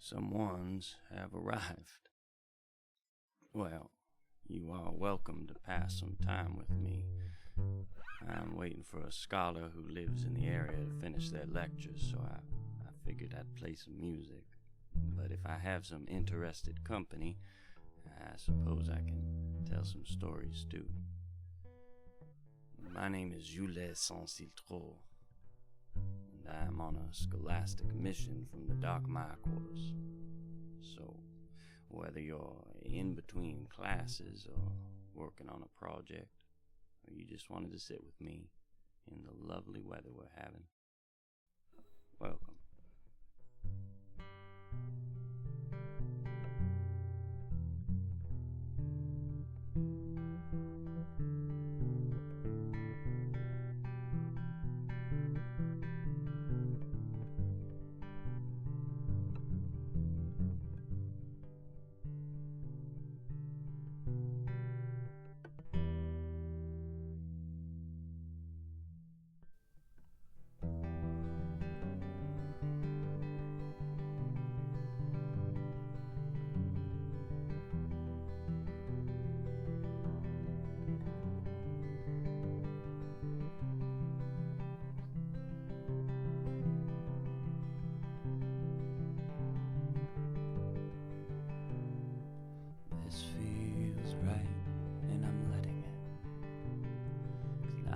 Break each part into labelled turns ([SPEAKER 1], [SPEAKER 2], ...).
[SPEAKER 1] Some ones have arrived. Well, you are welcome to pass some time with me. I'm waiting for a scholar who lives in the area to finish their lectures, so I figured I'd play some music. But if I have some interested company, I suppose I can tell some stories too. My name is Julèsse Saint-Siltreaux, and I am on a scholastic mission from the Dark Mire Quarters. So, whether you're in between classes or working on a project, or you just wanted to sit with me in the lovely weather we're having, welcome.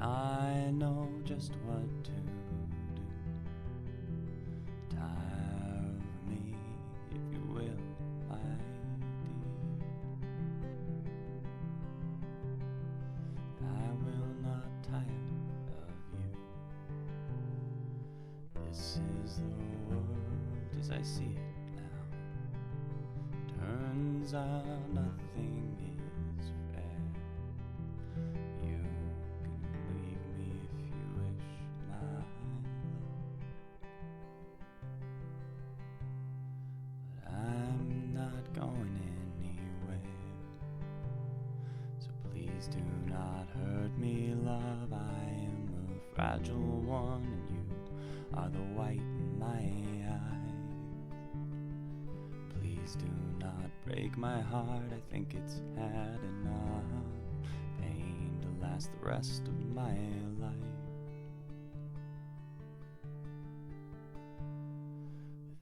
[SPEAKER 1] I know just what to do. Tire of me, if you will, my dear. I will not tire of you. This is the world as I see it now. Turns out nothing is fair. Do not hurt me, love. I am a fragile one, and you are the white in my eyes. Please do not break my heart. I think it's had enough pain to last the rest of my life.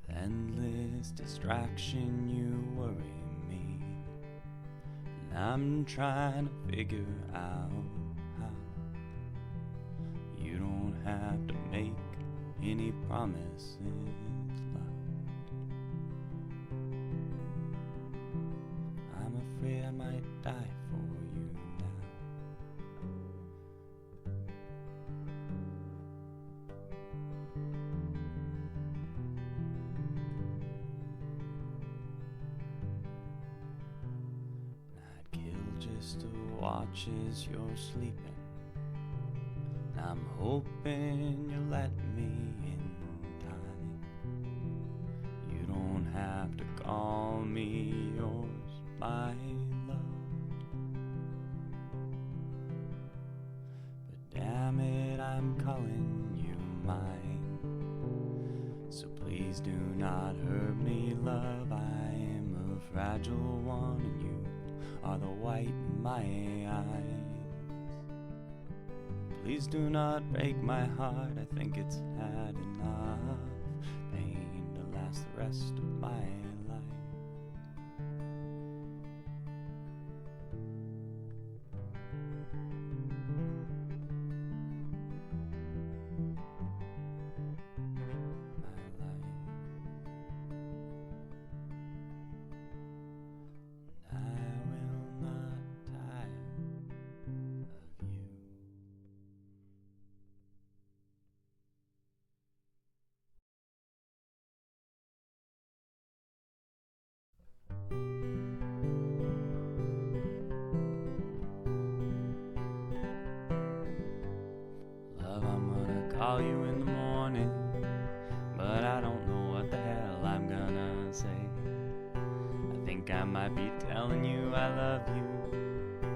[SPEAKER 1] With endless distraction, you worry me. I'm trying to figure out how. You don't have to make any promises, love. I'm afraid I might die for you now. Just to watch as you're sleeping. I'm hoping you'll let me in time. You don't have to call me yours, my love. But damn it, I'm calling you mine. So please do not hurt me, love. I am a fragile one, and you are the white in my eyes. Please do not break my heart. I think it's had enough pain to last the rest of my life. Call you in the morning, but I don't know what the hell I'm gonna say. I think I might be telling you I love you,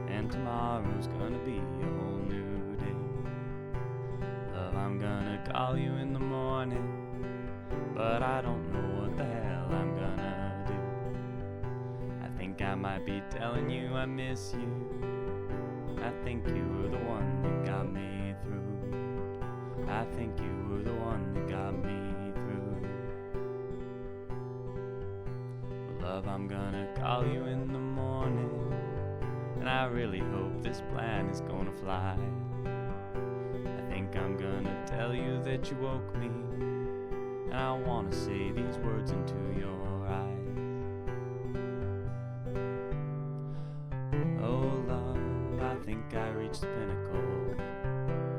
[SPEAKER 1] and tomorrow's gonna be a whole new day. Love, I'm gonna call you in the morning, but I don't know what the hell I'm gonna think I might be telling you I miss you. I think you were the one that got me through. I think you were the one that got me through. Well, love, I'm gonna call you in the morning, and I really hope this plan is gonna fly. I think I'm gonna tell you that you woke me, and I wanna say these words into your eyes. Oh love, I think I reached the pinnacle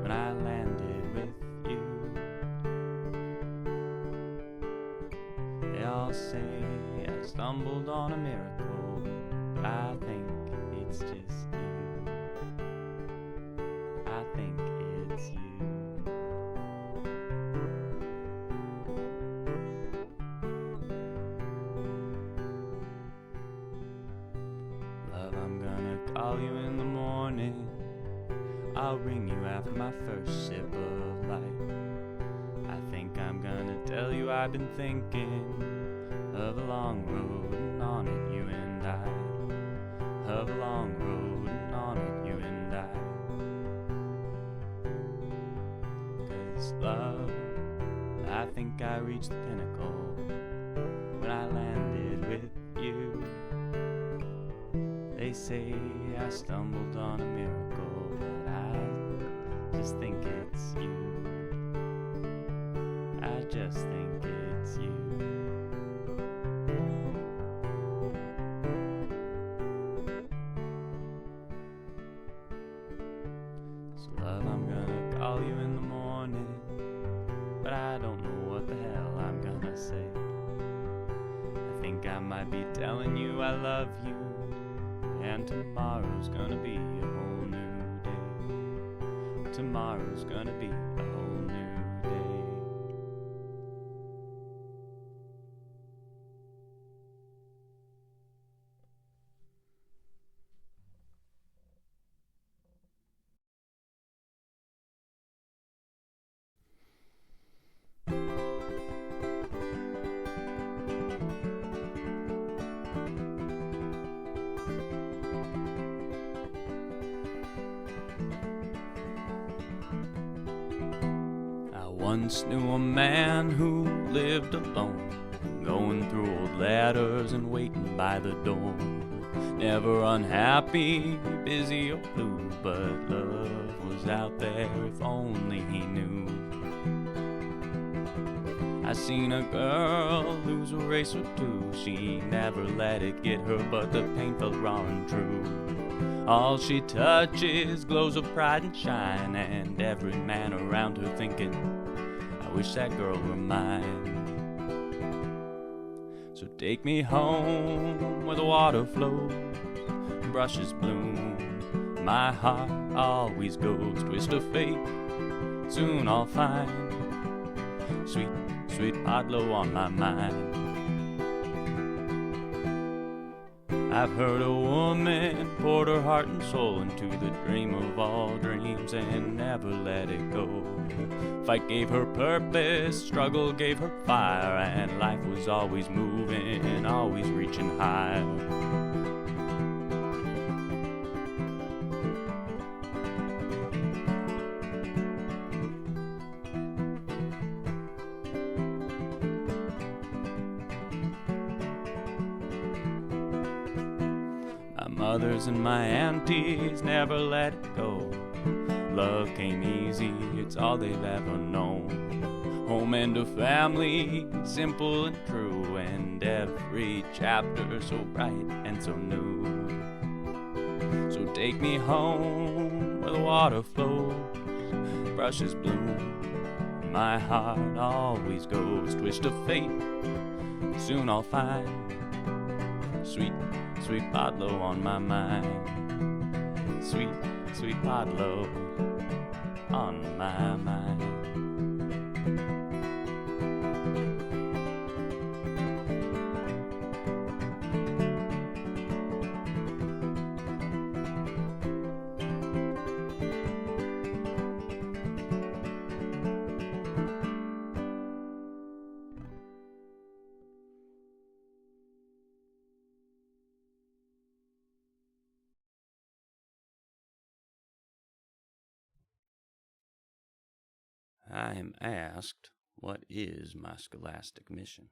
[SPEAKER 1] when I landed with you. They all say I stumbled on a miracle, but I think it's just you. I think it's you. Love, I'm gonna call you in the morning. I'll ring you after my first sip of life. I think I'm gonna tell you I've been thinking of a long road, and on it you and I. Of a long road, and on it you and I. 'Cause love, I think I reached the pinnacle when I landed with you. They say I stumbled on a miracle, but I just think it's you. I just think it's you. So love, I'm gonna call you in the morning, but I don't know what the hell I'm gonna say. I think I might be telling you I love you, and tomorrow's gonna be a whole new day. Tomorrow's gonna be a whole new day. Once knew a man who lived alone, going through old letters and waiting by the door. Never unhappy, busy or blue, but love was out there if only he knew. I seen a girl lose a race or two. She never let it get her, but the pain felt raw and true. All she touches glows of pride and shine, and every man around her thinking, I wish that girl were mine. So take me home where the water flows and brushes bloom. My heart always goes, twist of fate, soon I'll find sweet, sweet Pa Dlo on my mind. I've heard a woman poured her heart and soul into the dream of all dreams and never let it go. Fight gave her purpose, struggle gave her fire, and life was always moving, always reaching higher. Mothers and my aunties never let it go. Love came easy, it's all they've ever known. Home and a family, simple and true, and every chapter so bright and so new. So take me home where the water flows, brushes bloom. My heart always goes, twist of fate, soon I'll find sweet, sweet Pa Dlo on my mind. Sweet, sweet Pa Dlo on my mind. I am asked, what is my scholastic mission?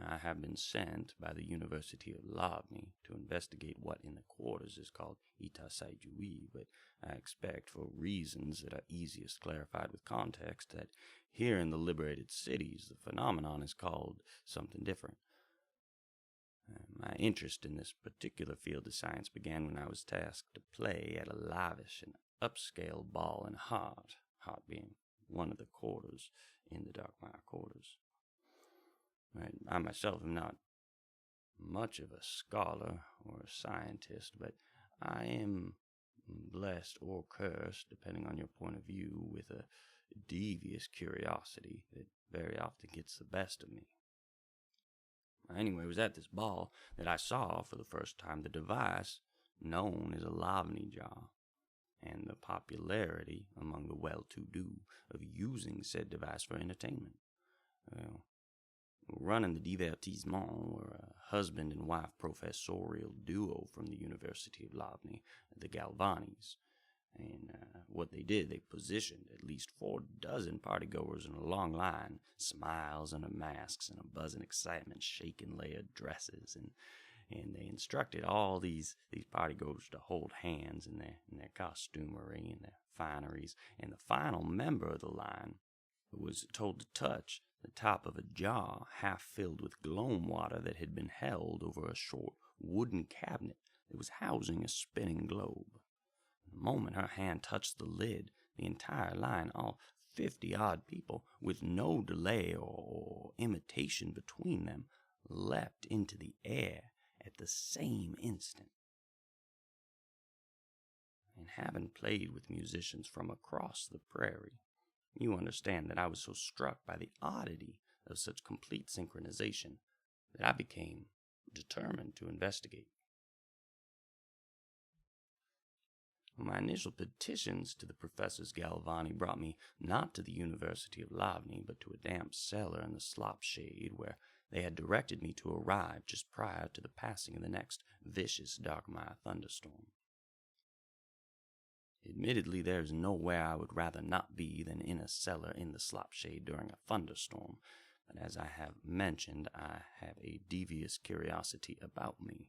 [SPEAKER 1] I have been sent by the University of Lavni to investigate what in the quarters is called Itasaijui, but I expect, for reasons that are easiest clarified with context, that here in the Liberated Cities the phenomenon is called something different. My interest in this particular field of science began when I was tasked to play at a lavish and upscale ball in Hart being one of the quarters in the Darkmire quarters. I myself am not much of a scholar or a scientist, but I am blessed or cursed, depending on your point of view, with a devious curiosity that very often gets the best of me. Anyway, it was at this ball that I saw for the first time the device known as a Lavni jar, and the popularity among the well-to-do of using said device for entertainment. Running the divertissement were a husband and wife professorial duo from the University of Lavni, the Galvanis. And what they did, they positioned at least 4 dozen partygoers in a long line, smiles under masks and a buzzing excitement, shaking layered dresses, and they instructed all these partygoers to hold hands in their costumery and their fineries, and the final member of the line was told to touch the top of a jar half filled with gloam water that had been held over a short wooden cabinet that was housing a spinning globe. The moment her hand touched the lid, the entire line, all 50-odd people, with no delay or imitation between them, leapt into the air at the same instant. And having played with musicians from across the prairie, you understand that I was so struck by the oddity of such complete synchronization that I became determined to investigate. My initial petitions to the Professors Galvani brought me not to the University of Lavni, but to a damp cellar in the slop shade where they had directed me to arrive just prior to the passing of the next vicious Darkmire thunderstorm. Admittedly, there is nowhere I would rather not be than in a cellar in the slop shade during a thunderstorm, but as I have mentioned, I have a devious curiosity about me.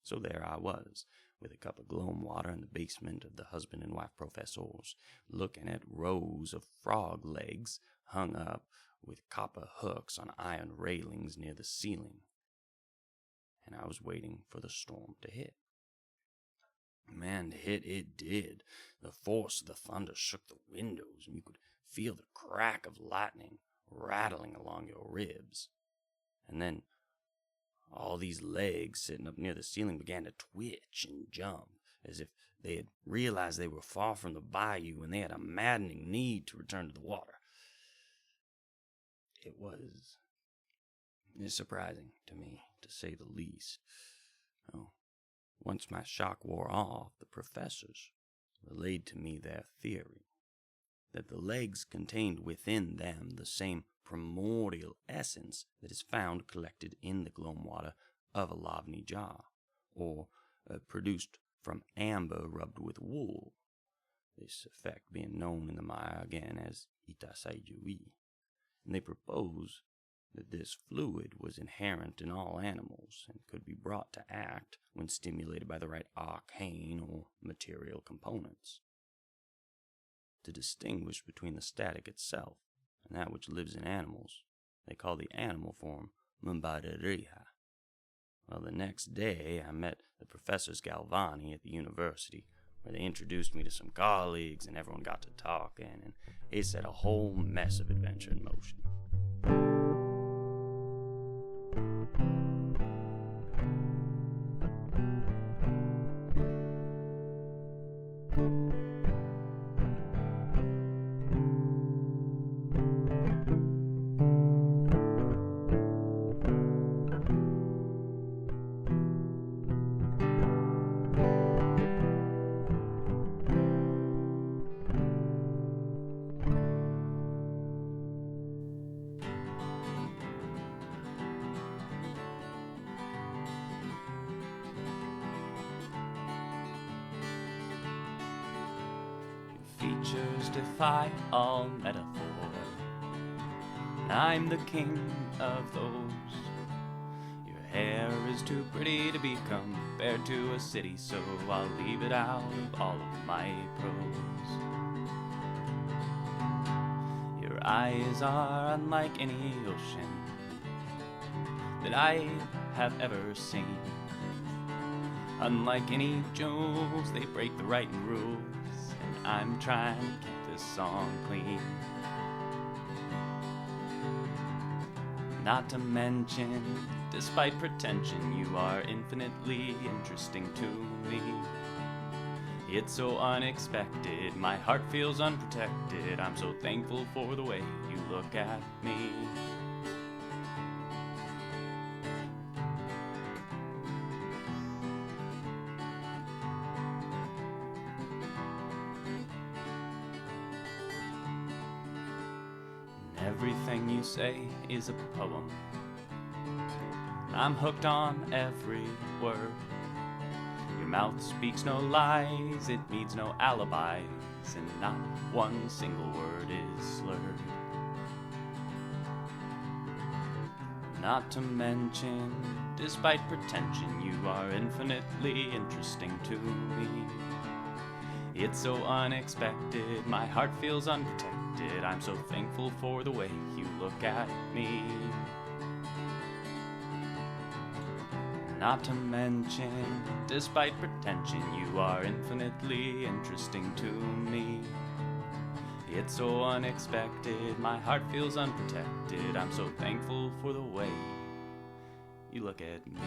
[SPEAKER 1] So there I was, with a cup of gloam water in the basement of the husband and wife professors, looking at rows of frog legs hung up with copper hooks on iron railings near the ceiling. And I was waiting for the storm to hit. Man, hit it did. The force of the thunder shook the windows, and you could feel the crack of lightning rattling along your ribs. And then all these legs sitting up near the ceiling began to twitch and jump, as if they had realized they were far from the bayou and they had a maddening need to return to the water. It was surprising to me, to say the least. Once my shock wore off, the professors relayed to me their theory, that the legs contained within them the same primordial essence that is found collected in the gloam water of a Lavni jar, or produced from amber rubbed with wool, this effect being known in the Maya again as Itasaijui. And they propose that this fluid was inherent in all animals and could be brought to act when stimulated by the right arcane or material components. To distinguish between the static itself and that which lives in animals, they call the animal form Mumbarariha. Well, the next day I met the Professors Galvani at the university, where they introduced me to some colleagues and everyone got to talking, and it set a whole mess of adventure in motion. Features defy all metaphor. and I'm the king of those. Your hair is too pretty to be compared to a city, so I'll leave it out of all of my prose. Your eyes are unlike any ocean that I have ever seen. Unlike any jewels, they break the writing rules, and I'm trying to keep this song clean. Not to mention, despite pretension, you are infinitely interesting to me. It's so unexpected, my heart feels unprotected. I'm so thankful for the way you look at me. Everything you say is a poem. I'm hooked on every word. Your mouth speaks no lies, it needs no alibis, and not one single word is slurred. Not to mention, despite pretension, you are infinitely interesting to me. It's so unexpected, my heart feels unprotected. I'm so thankful for the way you look at me. Not to mention, despite pretension, you are infinitely interesting to me. It's so unexpected, my heart feels unprotected. I'm so thankful for the way you look at me.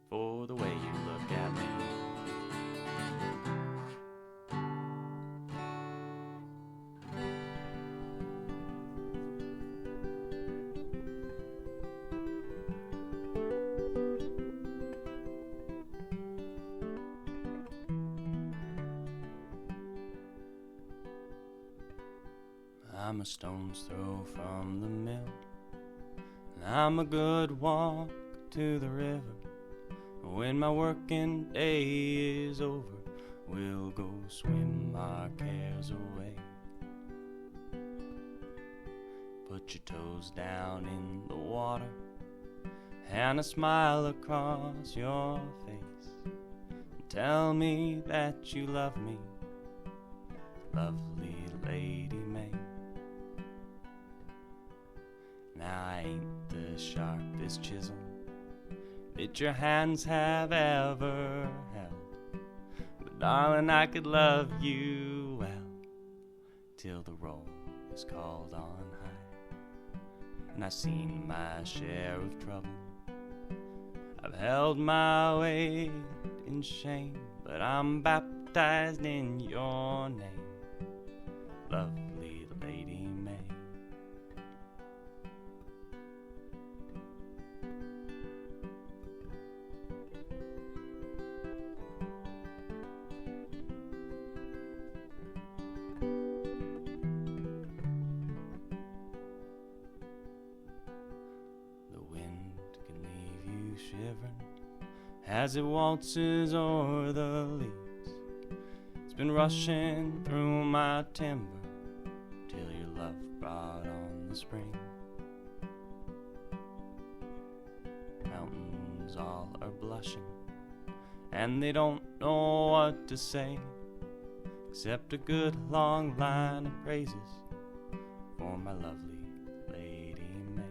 [SPEAKER 1] For the way you look at me. I'm a stone's throw from the mill, and I'm a good walk to the river. When my working day is over, we'll go swim our cares away. Put your toes down in the water and a smile across your face. Tell me that you love me, lovely Lady May. Now I ain't the sharpest chisel that your hands have ever held, but darling, I could love you well till the roll is called on high. And I've seen my share of trouble, I've held my weight in shame, but I'm baptized in your name, lovely Lady May. As it waltzes o'er the leaves, it's been rushing through my timber till your love brought on the spring. Mountains all are blushing, and they don't know what to say, except a good long line of praises for my lovely Lady May.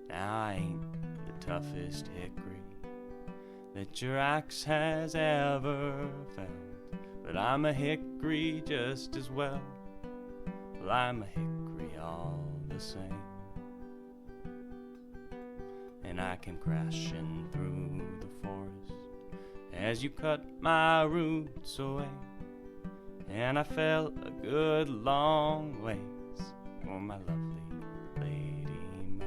[SPEAKER 1] Now I ain't toughest hickory that your axe has ever felled, but I'm a hickory just as well. Well, I'm a hickory all the same. And I came crashing through the forest as you cut my roots away, and I fell a good long ways for my lovely Lady May.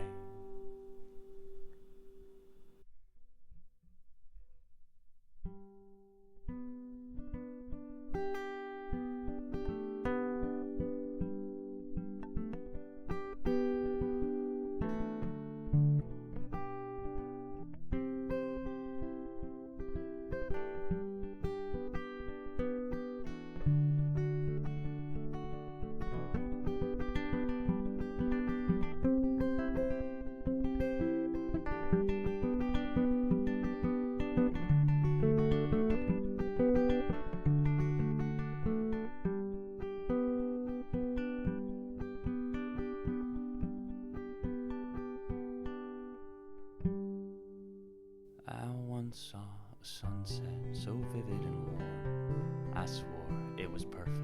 [SPEAKER 1] sunset, so vivid and warm, I swore it was perfect.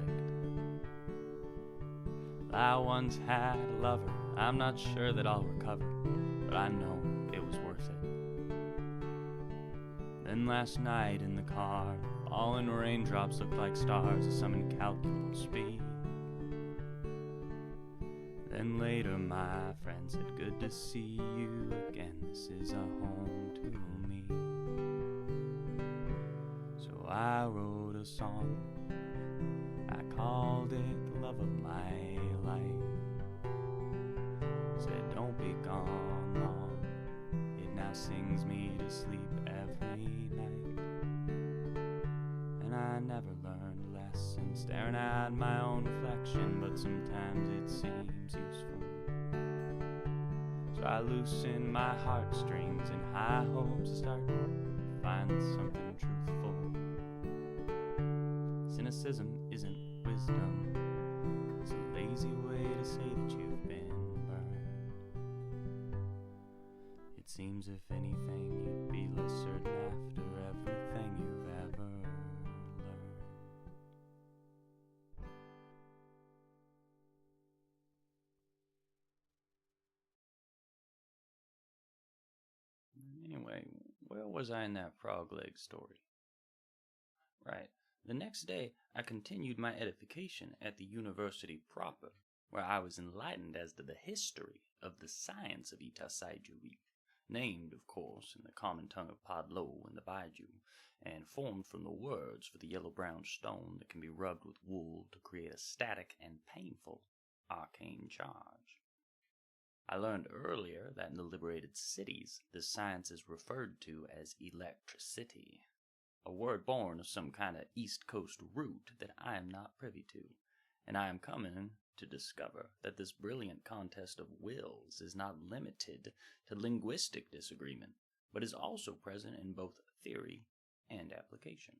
[SPEAKER 1] I once had a lover, I'm not sure that I'll recover, but I know it was worth it. Then last night in the car, falling raindrops looked like stars of some incalculable speed. Then later my friend said, good to see you again, this is a home to me. So I wrote a song, I called it the love of my life. Said don't be gone long, it now sings me to sleep every night. And I never learned a lesson staring at my own reflection, but sometimes it seems useful. So I loosen my heartstrings in high hopes to start finding something truthful. Cynicism isn't wisdom, it's a lazy way to say that you've been burned. It seems if anything you'd be less certain after everything you've ever learned. Anyway, where was I in that frog leg story? Right. The next day, I continued my edification at the university proper, where I was enlightened as to the history of the science of Itasaijui, named, of course, in the common tongue of Pa Dlo and the Baiju, and formed from the words for the yellow-brown stone that can be rubbed with wool to create a static and painful arcane charge. I learned earlier that in the Liberated Cities, this science is referred to as electricity, a word born of some kind of East Coast root that I am not privy to, and I am coming to discover that this brilliant contest of wills is not limited to linguistic disagreement, but is also present in both theory and application.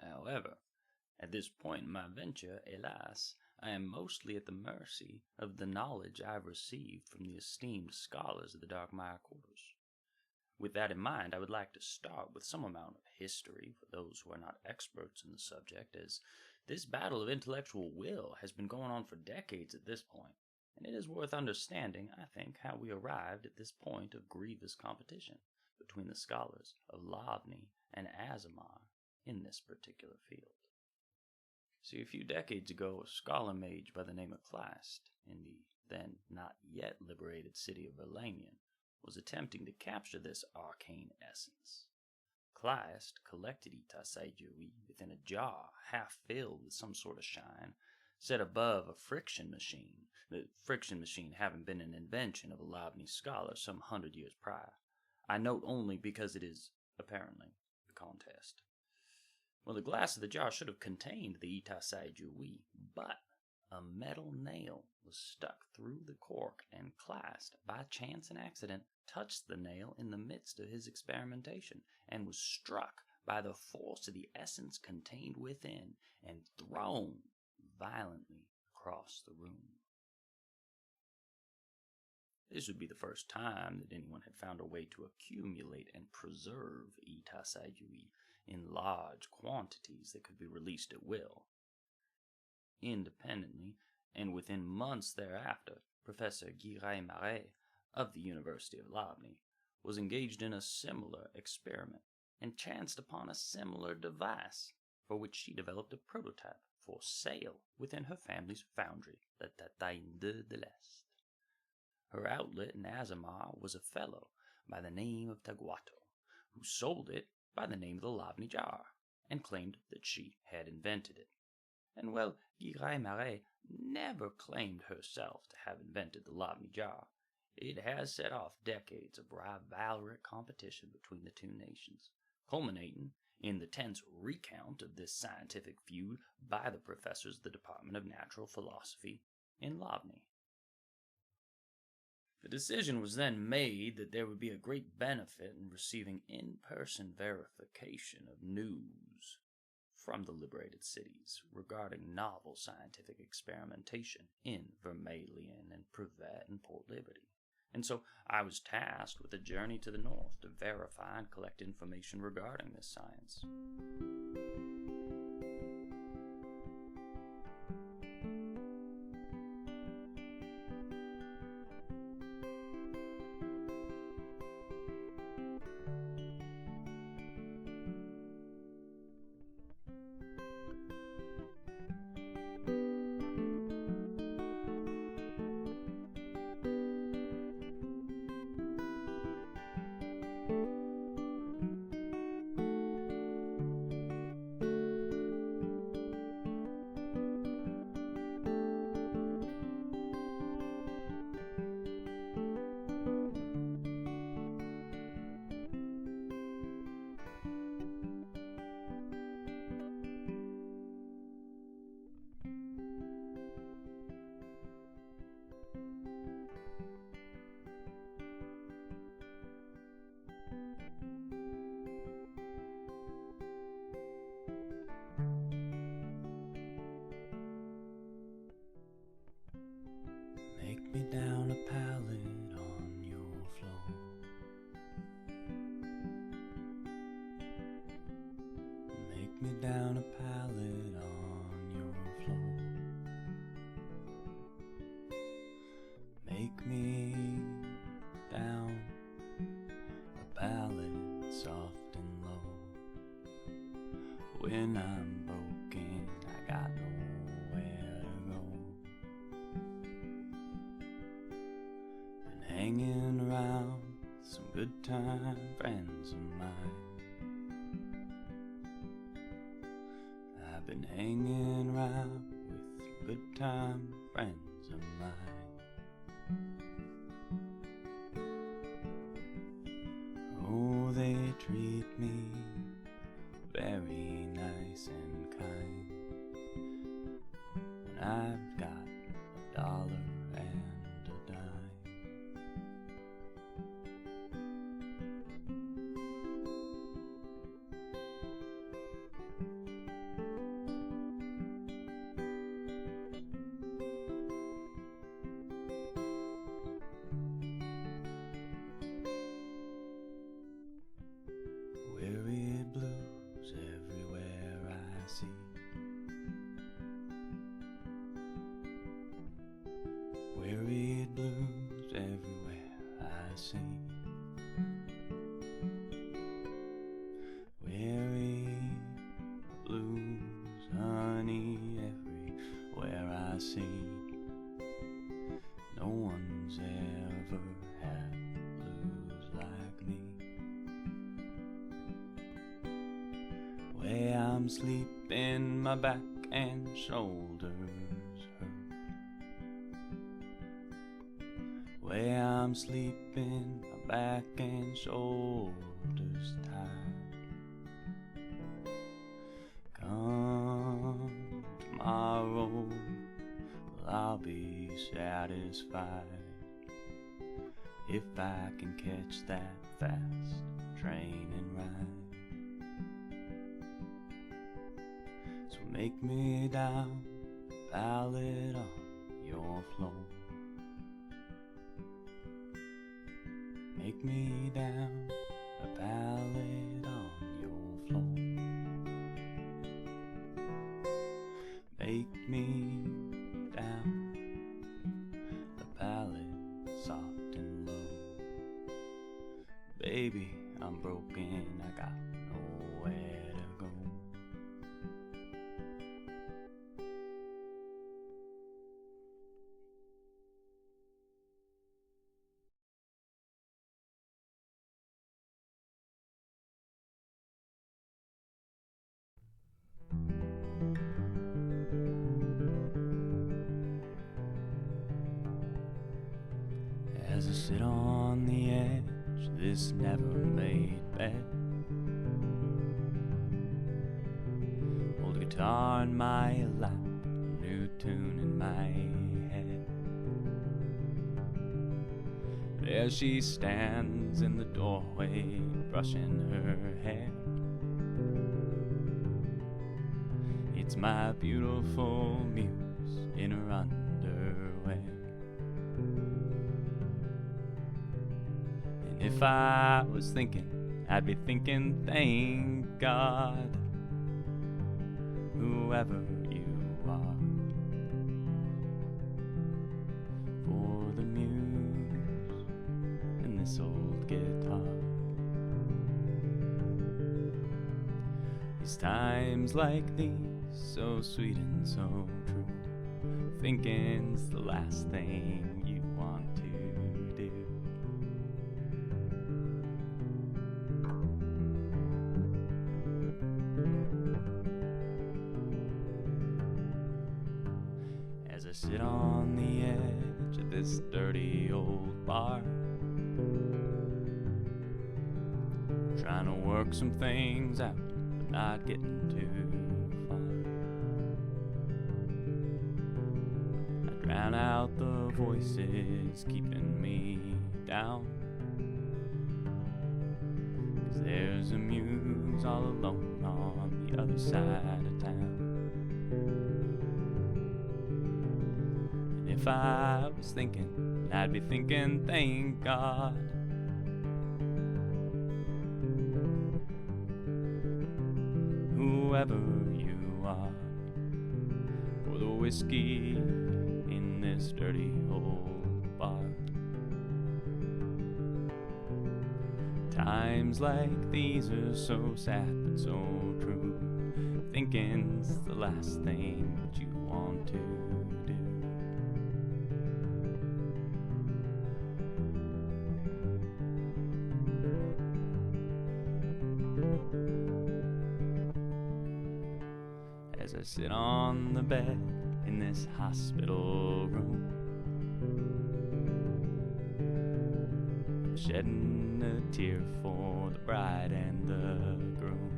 [SPEAKER 1] However, at this point in my venture, hélas, I am mostly at the mercy of the knowledge I have received from the esteemed scholars of the Darkmire Quarters. With that in mind, I would like to start with some amount of history for those who are not experts in the subject, as this battle of intellectual will has been going on for decades at this point, and it is worth understanding, I think, how we arrived at this point of grievous competition between the scholars of Labni and Azimar in this particular field. See, a few decades ago, a scholar mage by the name of Clast, in the then not yet liberated city of Verlanian, was attempting to capture this arcane essence. Clast collected Itasaijui within a jar half filled with some sort of shine, set above a friction machine, the friction machine having been an invention of a Labni scholar some 100 years prior. I note only because it is, apparently, a contest. Well, the glass of the jar should have contained the Itasaijui, but a metal nail was stuck through the cork, and Clast, by chance and accident, touched the nail in the midst of his experimentation, and was struck by the force of the essence contained within, and thrown violently across the room. This would be the first time that anyone had found a way to accumulate and preserve Itasaijui in large quantities that could be released at will. Independently, and within months thereafter, Professor Guy Marais of the University of Labni was engaged in a similar experiment and chanced upon a similar device for which she developed a prototype for sale within her family's foundry, the Tatain de l'Est. Her outlet in Azimar was a fellow by the name of Taguato, who sold it by the name of the Labni jar, and claimed that she had invented it. And well, Guy Marais never claimed herself to have invented the Labni jar. It has set off decades of valorous competition between the two nations, culminating in the tense recount of this scientific feud by the professors of the Department of Natural Philosophy in Labni. The decision was then made that there would be a great benefit in receiving in-person verification of news from the liberated cities regarding novel scientific experimentation in Vermilion and Privette and Port Liberty,
[SPEAKER 2] And so I was tasked with a journey to the north to verify and collect information regarding this science. Make me down a pallet on your floor. Make me down a pallet on your floor. Make me down a pallet soft and low. When I'm broken, I got nowhere to go. Been hanging around some good time friends of mine. I've been hanging around with good time friends of mine. Oh, they treat me very nice and kind, and I've got $1 and a dime. Weary blues everywhere I see. Weary blues everywhere I see. Weary blues, honey, everywhere I see. No one's ever had blues like me. Way I'm sleeping, my back and shoulders hurt. Way I'm sleeping, my back and shoulders tired. Come tomorrow, well, I'll be satisfied if I can catch that fast train and ride. So make me down a pallet on your floor. Make me down a pallet on your floor. Make me down a pallet soft and low. Baby, I'm broken, I got nowhere to go. As I sit on the edge, this never-made bed, old guitar in my lap, new tune in my head. There she stands in the doorway, brushing her hair. It's my beautiful muse. in her underwear. If I was thinking, I'd be thinking, thank God, whoever you are, for the muse in this old guitar. These times like these, so sweet and so true, thinking's the last thing you want to do. As I sit on the edge of this dirty old bar, trying to work some things out, but not getting too far. I drown out the voices keeping me down, 'cause there's a muse all alone on the other side of town. And if I was thinking, I'd be thinking, thank God, whoever you are, for the whiskey in this dirty old bar. Times like these are so sad but so true, thinking's the last thing that you want to do. As I sit on the bed in this hospital room, I'm shedding a tear for the bride and the groom.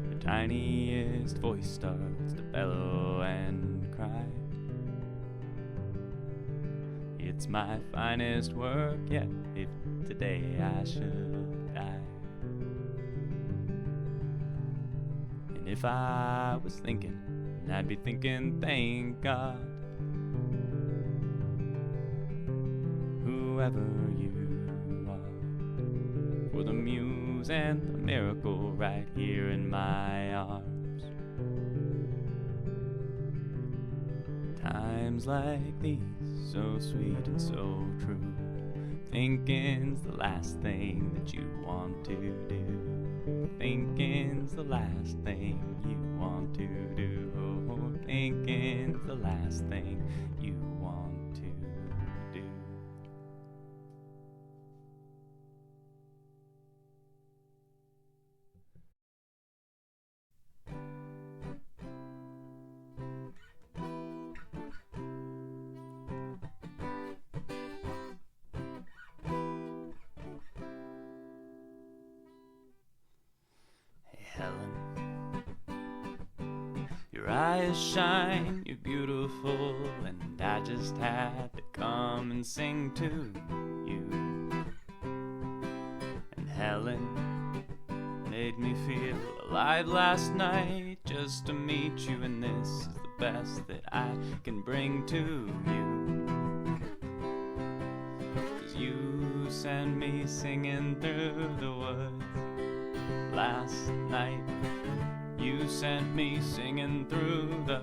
[SPEAKER 2] The tiniest voice starts to bellow and cry. It's my finest work yet, if today I should die. If I was thinking, I'd be thinking, thank God, whoever you are, for the muse and the miracle right here in my arms. Times like these, so sweet and so true, thinking's the last thing that you want to do. Thinking's the last thing you want to do. Thinking's the last thing you want to do. Helen, your eyes shine, you're beautiful, and I just had to come and sing to you. And Helen made me feel alive last night just to meet you, and this is the best that I can bring to you. 'Cause you sent me singing through the woods last night. You sent me singing through the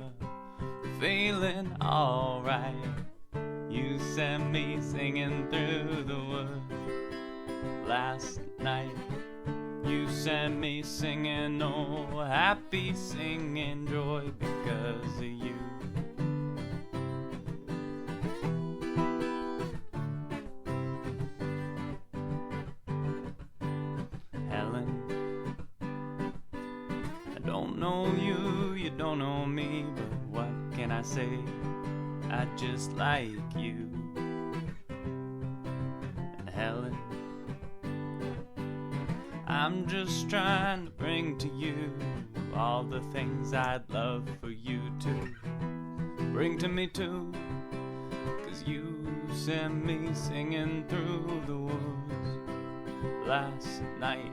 [SPEAKER 2] feeling alright. You sent me singing through the woods last night. You sent me singing, oh, happy singing joy because of you. You don't know me, but what can I say? I just like you. And Helen, I'm just trying to bring to you all the things I'd love for you to bring to me too. 'Cause you sent me singing through the woods last night.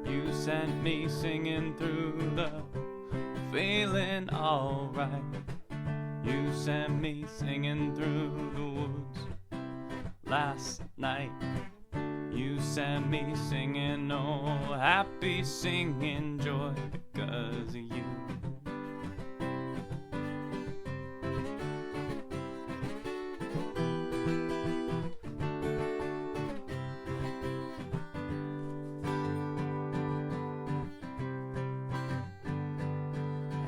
[SPEAKER 2] You sent me singing through the feeling alright. You sent me singing through the woods last night you sent me singing, oh, happy singing joy because of you.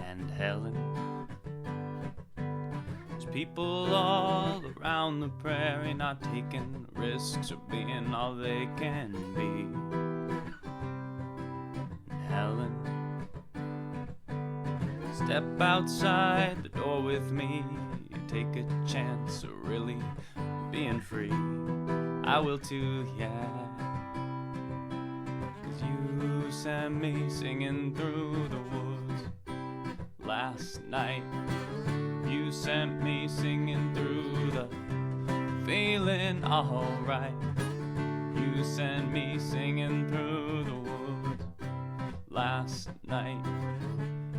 [SPEAKER 2] And Helen, there's people all around the prairie not taking risks or being all they can be. And Helen, step outside the door with me. You take a chance of really being free. I will too, yeah. 'Cause you sent me singing through the woods last night. You sent me singing through the feeling alright. You sent me singing through the woods last night.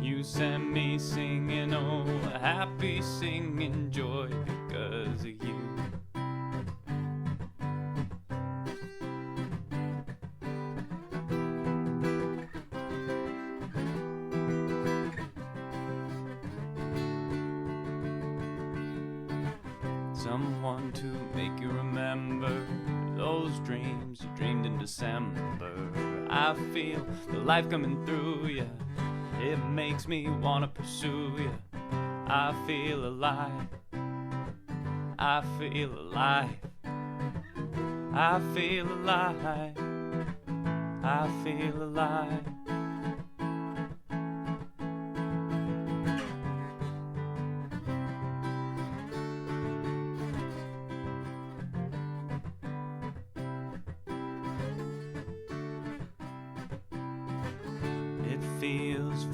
[SPEAKER 2] You sent me singing, oh, happy singing joy because of you. Someone to make you remember those dreams you dreamed in December. I feel the life coming through you. It makes me wanna pursue you. I feel alive. I feel alive. I feel alive. I feel alive.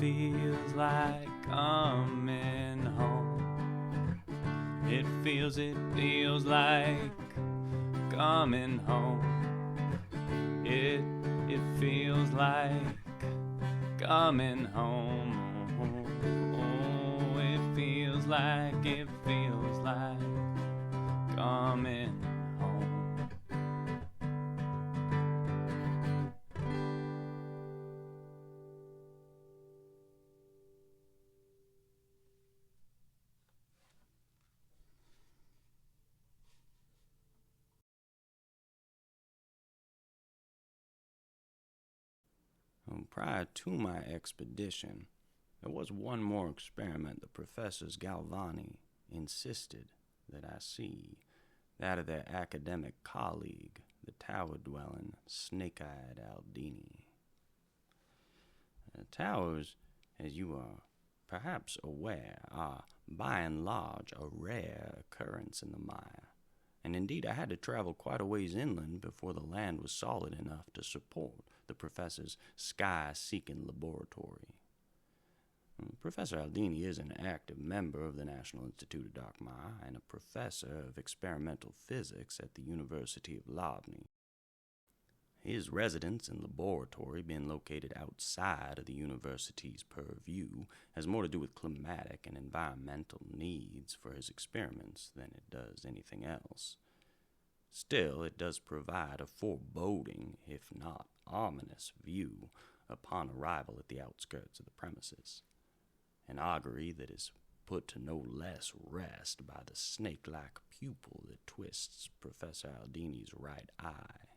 [SPEAKER 2] Feels like coming home. It feels like coming home. It feels like coming home. Oh, it feels like coming home.
[SPEAKER 1] Prior to my expedition, there was one more experiment the professors Galvani insisted that I see, that of their academic colleague, the tower-dwelling, snake-eyed Aldini. Towers, as you are perhaps aware, are by and large a rare occurrence in the Maya, and indeed I had to travel quite a ways inland before the land was solid enough to support the professor's sky-seeking laboratory. Professor Aldini is an active member of the National Institute of Dark Maya and a professor of experimental physics at the University of Lovny. His residence and laboratory, being located outside of the university's purview, has more to do with climatic and environmental needs for his experiments than it does anything else. Still, it does provide a foreboding, if not ominous, view upon arrival at the outskirts of the premises, an augury that is put to no less rest by the snake-like pupil that twists Professor Aldini's right eye.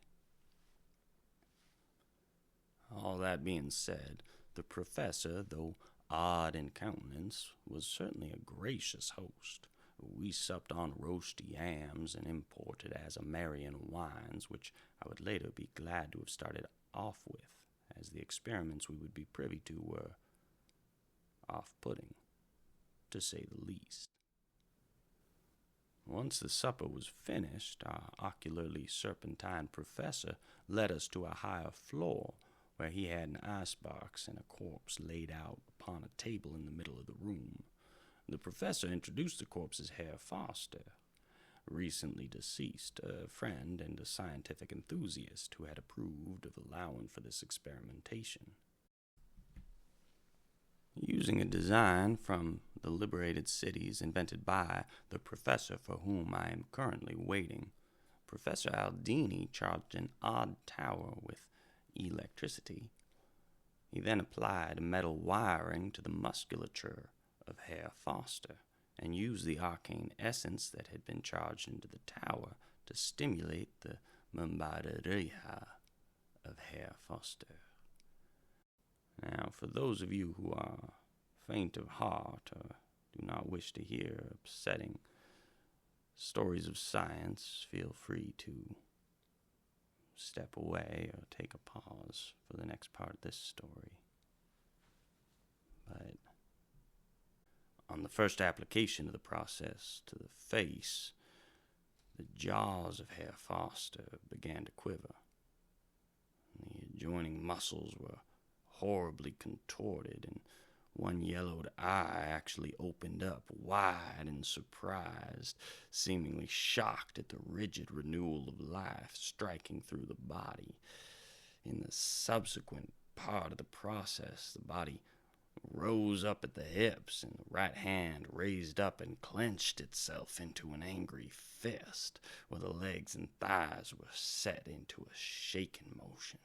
[SPEAKER 1] All that being said, the professor, though odd in countenance, was certainly a gracious host. We supped on roast yams and imported Azimarian wines, which I would later be glad to have started off with, as the experiments we would be privy to were off-putting, to say the least. Once the supper was finished, our ocularly serpentine professor led us to a higher floor, where he had an icebox and a corpse laid out upon a table in the middle of the room. The professor introduced the corpse as Herr Foster, recently deceased, a friend and a scientific enthusiast who had approved of allowing for this experimentation. Using a design from the Liberated Cities invented by the professor for whom I am currently waiting,
[SPEAKER 3] Professor Aldini charged an odd tower with electricity. He then applied metal wiring to the musculature of Herr Foster and used the arcane essence that had been charged into the tower to stimulate the Mumbadereha of Herr Foster. Now, for those of you who are faint of heart or do not wish to hear upsetting stories of science, feel free to step away or take a pause for the next part of this story. But on the first application of the process to the face, the jaws of Herr Foster began to quiver. The adjoining muscles were horribly contorted, and one yellowed eye actually opened up wide and surprised, seemingly shocked at the rigid renewal of life striking through the body. In the subsequent part of the process, the body rose up at the hips, and the right hand raised up and clenched itself into an angry fist, while the legs and thighs were set into a shaken motion.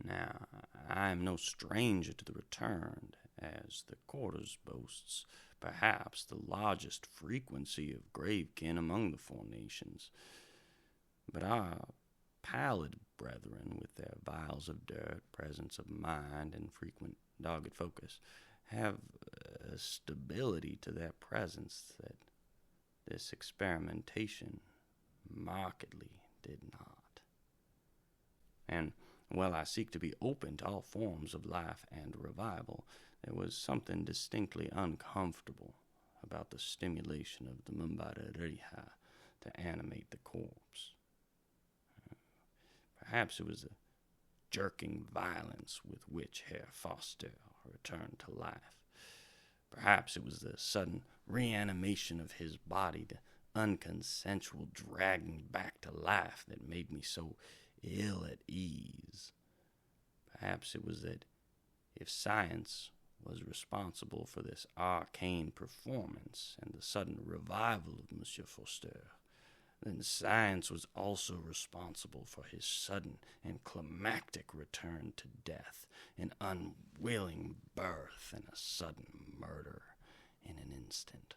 [SPEAKER 3] Now, I am no stranger to the returned, as the quarters boasts perhaps the largest frequency of gravekin among the four nations. But our pallid brethren, with their vials of dirt, presence of mind, and frequent dogged focus, have a stability to their presence that this experimentation markedly did not. And while I seek to be open to all forms of life and revival, there was something distinctly uncomfortable about the stimulation of the Mumbadereha to animate the corpse. Perhaps it was the jerking violence with which Herr Foster returned to life. Perhaps it was the sudden reanimation of his body, the unconsensual dragging back to life that made me so ill at ease. Perhaps it was that if science was responsible for this arcane performance and the sudden revival of Monsieur Foster, then science was also responsible for his sudden and climactic return to death, an unwilling birth, and a sudden murder in an instant.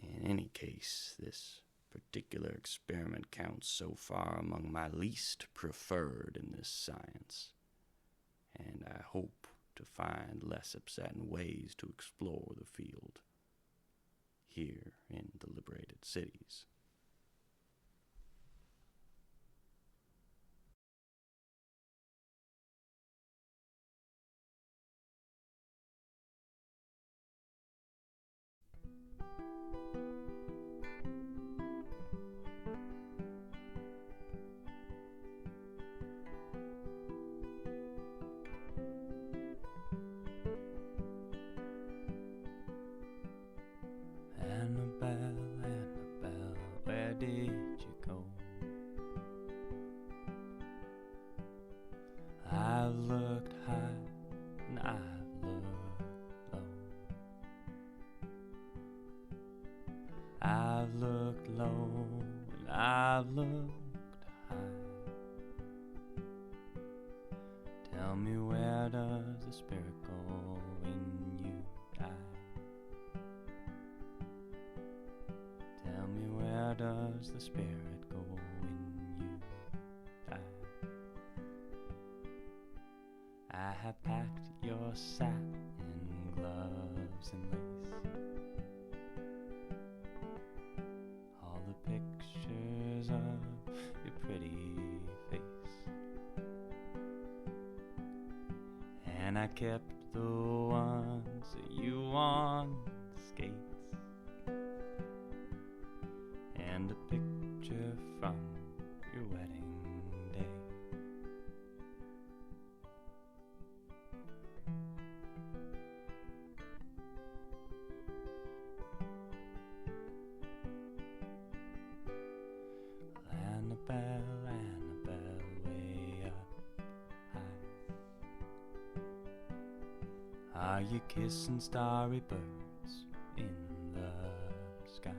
[SPEAKER 3] In any case, this particular experiment counts so far among my least preferred in this science, and I hope to find less upsetting ways to explore the field here in the Liberated Cities.
[SPEAKER 1] Did you go? I've looked high and I've looked low. I've looked low and I've looked high. Tell me, where does the spirit go when you die? Tell me, where does the spirit go when you die? I have packed your satin gloves and lace, all the pictures of your pretty face, and I kept the ones that you on skates, and a picture from your wedding day. Annabelle, Annabelle, way up high. Are you kissing starry birds in the sky?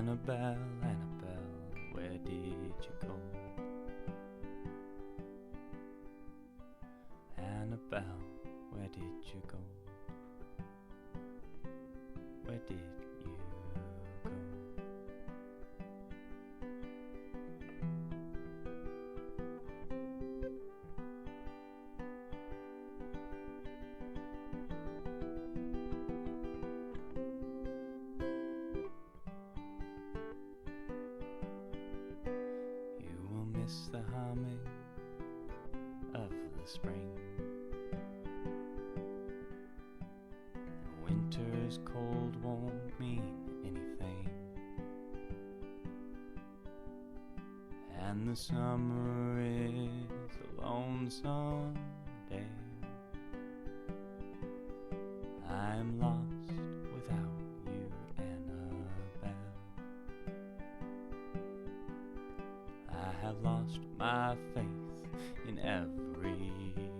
[SPEAKER 1] Annabelle, Annabelle, where did you go? Annabelle, where did you go? Where did you go? You will miss the humming of the spring. Winter's cold won't mean anything, and the summer is a lonesome day. I'm lost without you, Annabelle. I have lost my faith in everything.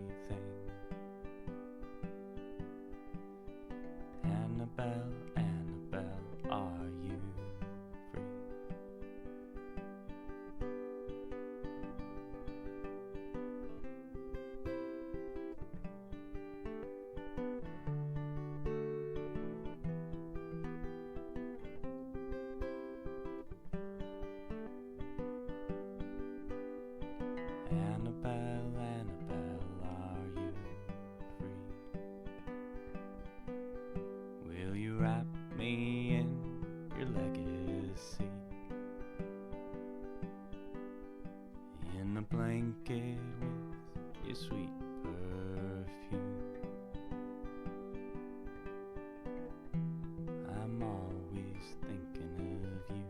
[SPEAKER 1] Annabelle, Annabelle, are you free? Annabelle, Annabelle, are you free? Will you wrap me in your legacy? In a blanket with your sweet perfume. I'm always thinking of you.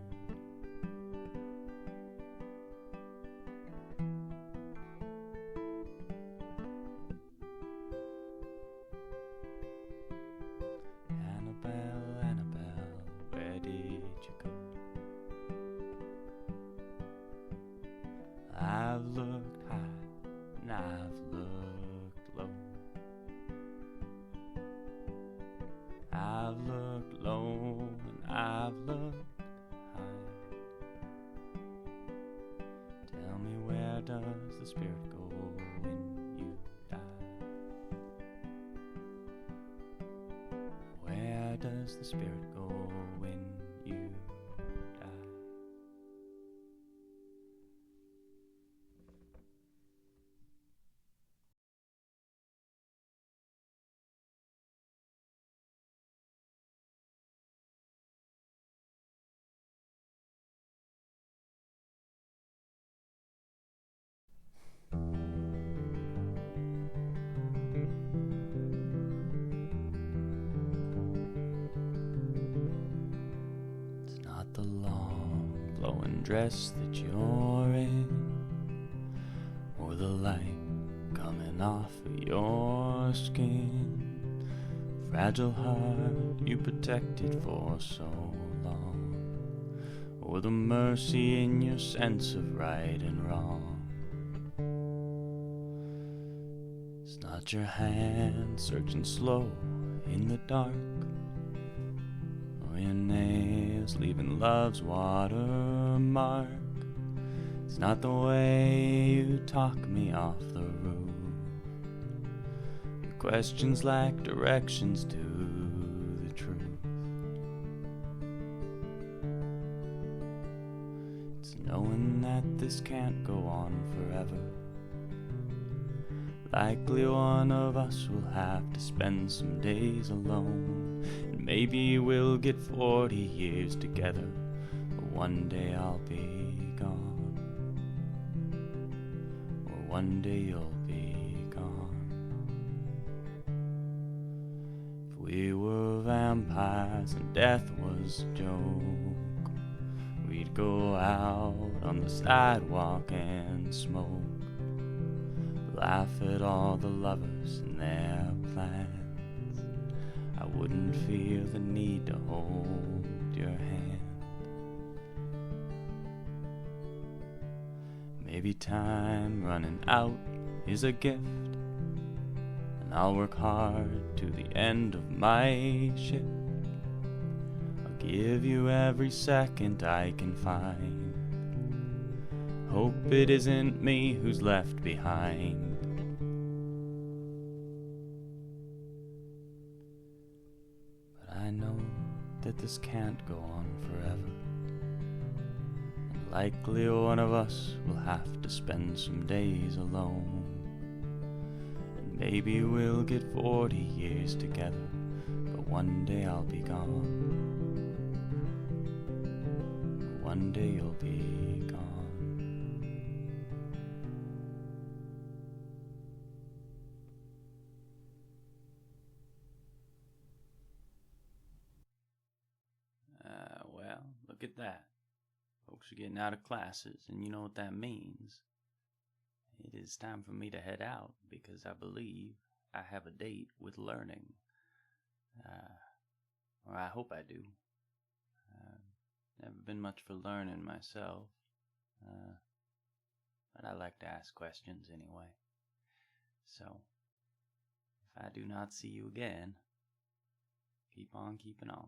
[SPEAKER 1] Annabelle, Annabelle, where did you go? I've looked high and I've looked low. I've looked low and I've looked high. Tell me, where does the spirit go when you die? Where does the spirit go when you die? It's not the long flowing dress that you're in, or the light coming off of your skin. Fragile heart you protected for so long, or the mercy in your sense of right and wrong. It's not your hand searching slow in the dark, or your nails leaving love's watermark. It's not the way you talk me off the roof. Your questions lack directions to the truth. It's knowing that this can't go on forever. Likely one of us will have to spend some days alone, and maybe we'll get 40 years together, but one day I'll be gone, or one day you'll be gone. If we were vampires and death was a joke, we'd go out on the sidewalk and smoke, laugh at all the lovers and their plans. I wouldn't feel the need to hold your hand. Maybe time running out is a gift, and I'll work hard to the end of my shift. I'll give you every second I can find. Hope it isn't me who's left behind. But I know that this can't go on forever. And likely one of us will have to spend some days alone. And maybe we'll get 40 years together, but one day I'll be gone. One day you'll be gone.
[SPEAKER 3] Well, look at that. Folks are getting out of classes, and you know what that means. It is time for me to head out, because I believe I have a date with learning. Or I hope I do. Never been much for learning myself. But I like to ask questions anyway. So, if I do not see you again, keep on keeping on.